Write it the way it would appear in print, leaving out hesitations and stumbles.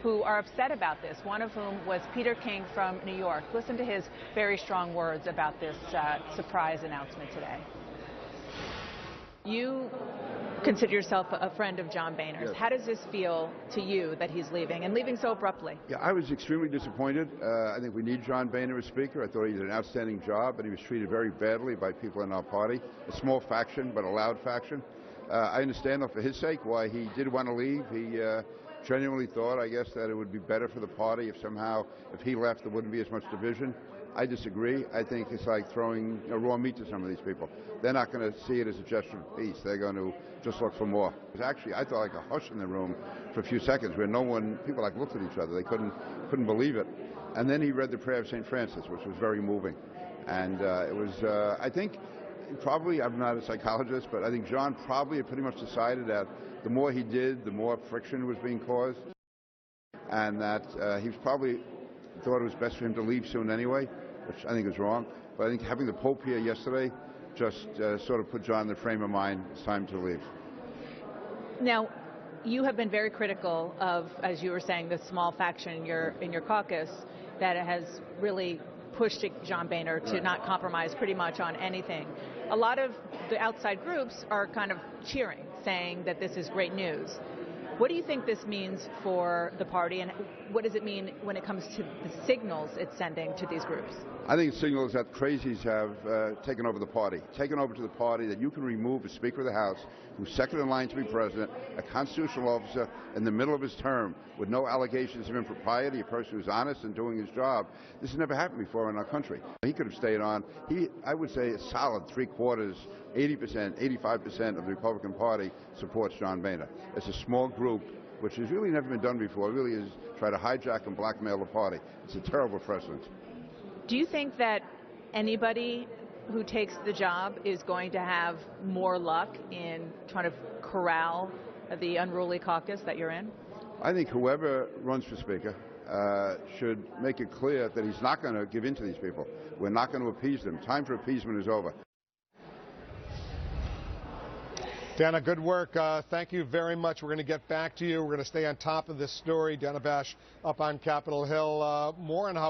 who are upset about this, one of whom was Peter King from New York. Listen to his very strong words about this surprise announcement today. You consider yourself a friend of John Boehner's. Yes. How does this feel to you that he's leaving, and leaving so abruptly? Yeah, I was extremely disappointed. I think we need John Boehner as Speaker. I thought he did an outstanding job, but he was treated very badly by people in our party. A small faction, but a loud faction. I understand, for his sake, why he did want to leave. He genuinely thought, I guess, that it would be better for the party if he left, there wouldn't be as much division. I disagree. I think it's like throwing raw meat to some of these people. They're not going to see it as a gesture of peace. They're going to just look for more. It was actually, I thought, like a hush in the room for a few seconds where people looked at each other. They couldn't believe it. And then he read the prayer of St. Francis, which was very moving. And it was, I think, probably, I'm not a psychologist, but I think John probably had pretty much decided that the more he did, the more friction was being caused. And that he was probably thought it was best for him to leave soon anyway, which I think is wrong. But I think having the Pope here yesterday just sort of put John in the frame of mind, it's time to leave. Now, you have been very critical of, as you were saying, the small faction in your caucus that has really pushed John Boehner to not compromise pretty much on anything. A lot of the outside groups are kind of cheering, saying that this is great news. What do you think this means for the party, and what does it mean when it comes to the signals it's sending to these groups? I think it signals that crazies have taken over the party that you can remove a Speaker of the House who's second in line to be president, a constitutional officer in the middle of his term with no allegations of impropriety, a person who's honest and doing his job. This has never happened before in our country. He could have stayed on. I would say a solid 3/4, 80%, 85% of the Republican Party supports John Boehner. It's a small group, which has really never been done before. It really is try to hijack and blackmail the party. It's a terrible precedent. Do you think that anybody who takes the job is going to have more luck in trying to corral the unruly caucus that you're in? I think whoever runs for Speaker should make it clear that he's not going to give in to these people. We're not going to appease them. Time for appeasement is over. Dana, good work. Thank you very much. We're going to get back to you. We're going to stay on top of this story. Dana Bash up on Capitol Hill. More on how